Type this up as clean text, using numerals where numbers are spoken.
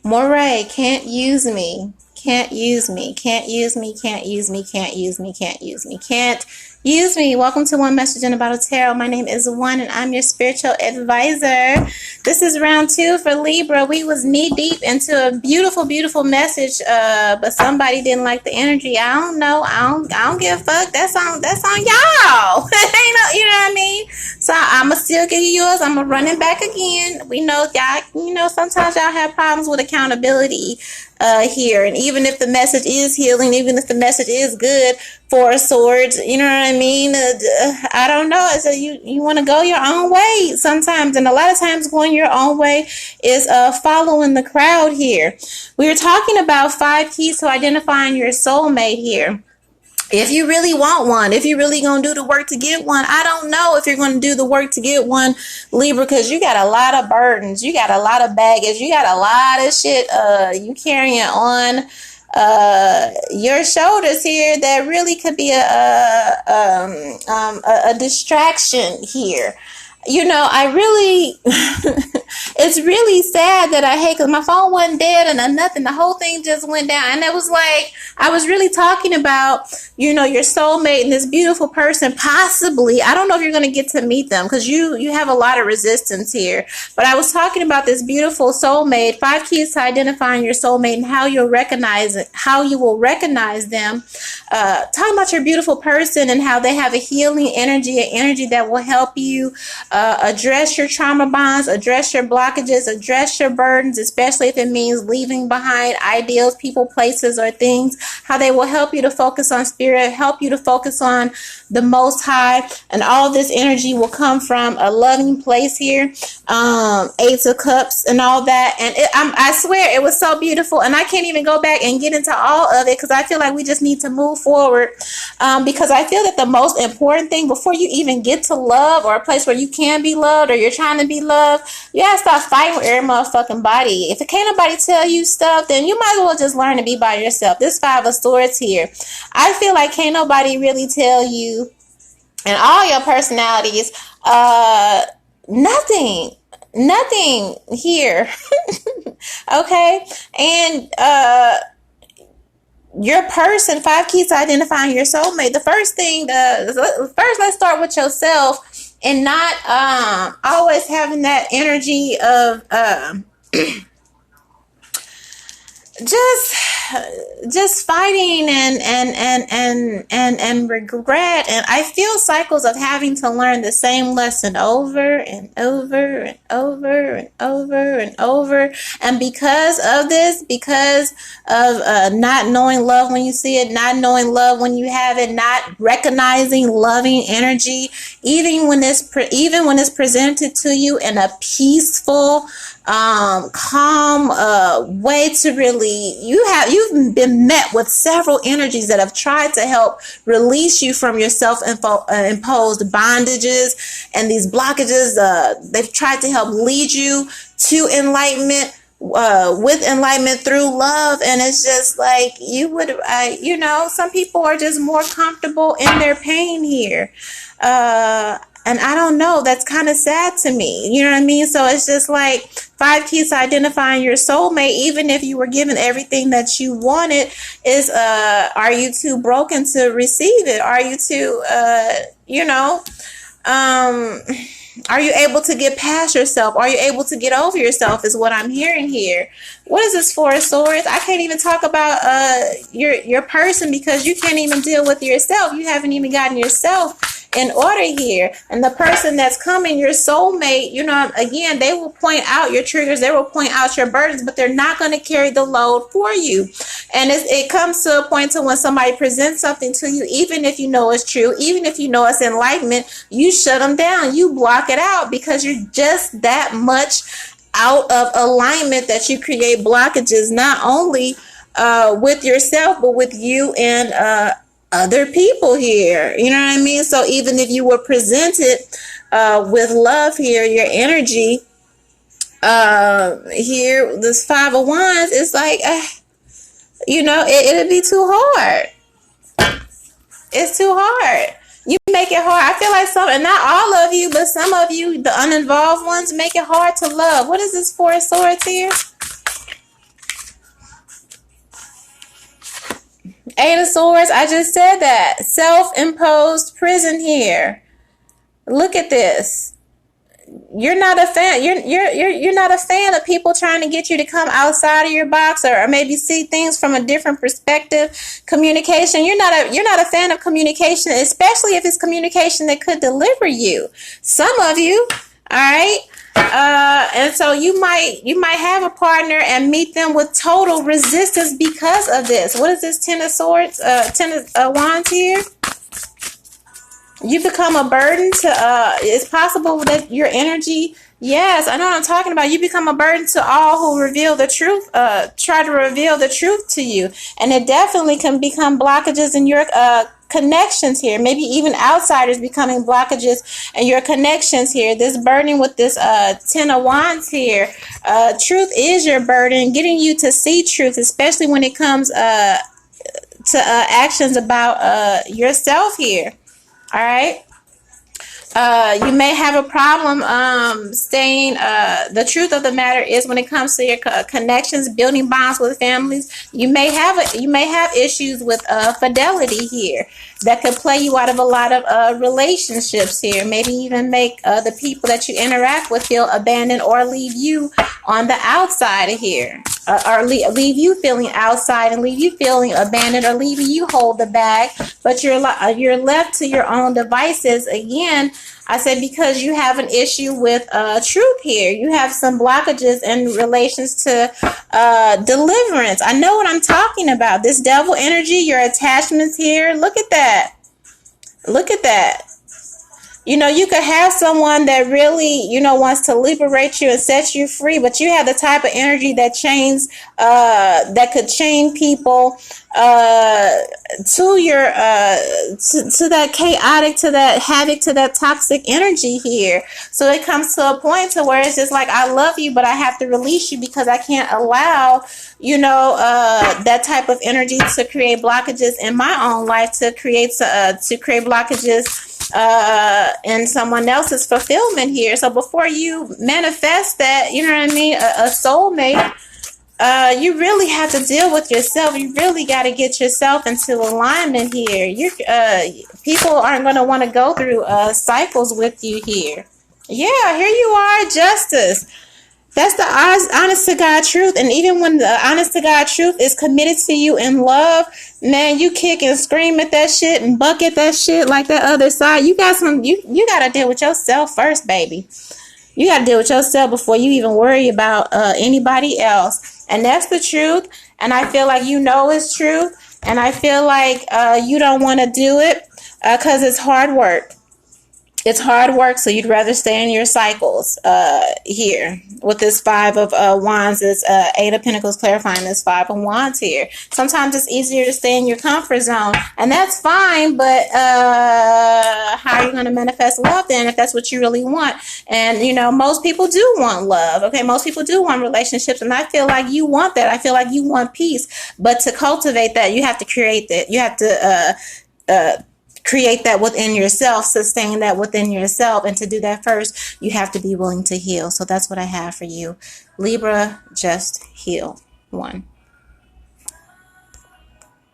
Moray, can't use me. Can't use me. Can't use me. Can't use me. Can't use me. Can't use me. Can't use me. Welcome to One Message in a Bottle Tarot. My name is One and I'm your spiritual advisor. This is round 2 for Libra. We was knee deep into a beautiful, beautiful message, but somebody didn't like the energy. I don't know. I don't give a fuck. That's on y'all. Ain't no, you know what I mean? So I'ma still give you yours. I'ma run it back again. We know y'all, sometimes y'all have problems with accountability here. And even if the message is healing, even if the message is good, Four of Swords, you know what I mean? I don't know. So you want to go your own way sometimes. And a lot of times going your own way is following the crowd here. We were talking about 5 keys to identifying your soulmate here. If you really want one, if you're really going to do the work to get one, I don't know if you're going to do the work to get one, Libra, because you got a lot of burdens. You got a lot of baggage. You got a lot of shit you carrying on your shoulders here that really could be a distraction here. I really, it's really sad that I hate, because my phone wasn't dead and nothing. The whole thing just went down. And it was like, I was really talking about, your soulmate and this beautiful person, possibly. I don't know if you're going to get to meet them because you have a lot of resistance here. But I was talking about this beautiful soulmate, 5 keys to identifying your soulmate and how you will recognize them. Talking about your beautiful person and how they have a healing energy, an energy that will help you address your trauma bonds, address your blockages, address your burdens, especially if it means leaving behind ideals, people, places, or things. How they will help you to focus on spirit, help you to focus on the Most High, and all this energy will come from a loving place here. 8 of Cups and all that, and I swear it was so beautiful, and I can't even go back and get into all of it because I feel like we just need to move forward, because I feel that the most important thing before you even get to love, or a place where you can be loved, or you're trying to be loved, you gotta stop fighting with every motherfucking body. If it can't nobody tell you stuff, then you might as well just learn to be by yourself. This 5 of Swords here, I feel like can't nobody really tell you and all your personalities nothing here. Okay. And your person, 5 keys to identifying your soulmate. The first thing, first let's start with yourself, and not always having that energy of just fighting and regret. And I feel cycles of having to learn the same lesson over and over and over and over and over. And because of this, because of not knowing love when you see it, not knowing love when you have it, not recognizing loving energy, even when it's presented to you in a peaceful, calm way, to really, you've been met with several energies that have tried to help release you from your self-imposed bondages and these blockages. They've tried to help lead you to enlightenment, with enlightenment through love. And it's just like some people are just more comfortable in their pain here. And I don't know, that's kind of sad to me. You know what I mean? So it's just like 5 keys to identifying your soulmate, even if you were given everything that you wanted, is are you too broken to receive it? Are you too, are you able to get past yourself? Are you able to get over yourself, is what I'm hearing here. What is this 4 of Swords? I can't even talk about your person, because you can't even deal with yourself. You haven't even gotten yourself in order here. And the person that's coming, your soulmate, again, they will point out your triggers, they will point out your burdens, but they're not going to carry the load for you. And it comes to a point to when somebody presents something to you, even if you know it's true, even if you know it's enlightenment, you shut them down, you block it out, because you're just that much out of alignment that you create blockages, not only with yourself, but with you and other people here. You know what I mean? So even if you were presented with love here, your energy here, this 5 of Wands, it's like, it'll be too hard. It's too hard. You make it hard. I feel like and not all of you, but some of you, the uninvolved ones, make it hard to love. What is this 4 of Swords here? Eight of Swords, I just said that. Self-imposed prison here. Look at this. You're not a fan. You're not a fan of people trying to get you to come outside of your box, or maybe see things from a different perspective. Communication. You're not a fan of communication, especially if it's communication that could deliver you. Some of you, all right. And so you might have a partner and meet them with total resistance because of this. What is this? Ten of Swords, Ten of Wands here. You become a burden to, it's possible that your energy, yes, I know what I'm talking about. You become a burden to all who reveal the truth, try to reveal the truth to you. And it definitely can become blockages in your connections here. Maybe even outsiders becoming blockages in your connections here. This burden with this Ten of Wands here. Truth is your burden, getting you to see truth, especially when it comes to actions about yourself here. All right. You may have a problem staying. The truth of the matter is, when it comes to your connections, building bonds with families, you may have issues with fidelity here that could play you out of a lot of relationships here. Maybe even make the people that you interact with feel abandoned, or leave you on the outside of here, or leave you feeling outside and leave you feeling abandoned, or leaving you hold the bag, but you're left to your own devices again. I said, because you have an issue with truth here. You have some blockages in relations to deliverance. I know what I'm talking about. This devil energy, your attachments here. Look at that. Look at that. You know, you could have someone that really, wants to liberate you and set you free, but you have the type of energy that that could chain people to your to that chaotic, to that havoc, to that toxic energy here. So it comes to a point to where it's just like, I love you, but I have to release you because I can't allow that type of energy to create blockages in my own life, to create blockages and someone else's fulfillment here. So before you manifest that, you know what I mean, a soulmate, you really have to deal with yourself. You really got to get yourself into alignment here. People aren't going to want to go through cycles with you here. Yeah, here you are, justice. That's the honest to God truth. And even when the honest to God truth is committed to you in love, man, you kick and scream at that shit and buck at that shit like that other side. You got to deal with yourself first, baby. You got to deal with yourself before you even worry about anybody else. And that's the truth. And I feel like it's truth. And I feel like you don't want to do it because it's hard work. It's hard work, so you'd rather stay in your cycles here. With this Five of Wands, this Eight of Pentacles clarifying this Five of Wands here. Sometimes it's easier to stay in your comfort zone, and that's fine, but how are you going to manifest love then if that's what you really want? And, most people do want love, okay? Most people do want relationships, and I feel like you want that. I feel like you want peace, but to cultivate that, you have to create that. You have to create that within yourself, sustain that within yourself. And to do that first, you have to be willing to heal. So that's what I have for you. Libra, just heal. 1.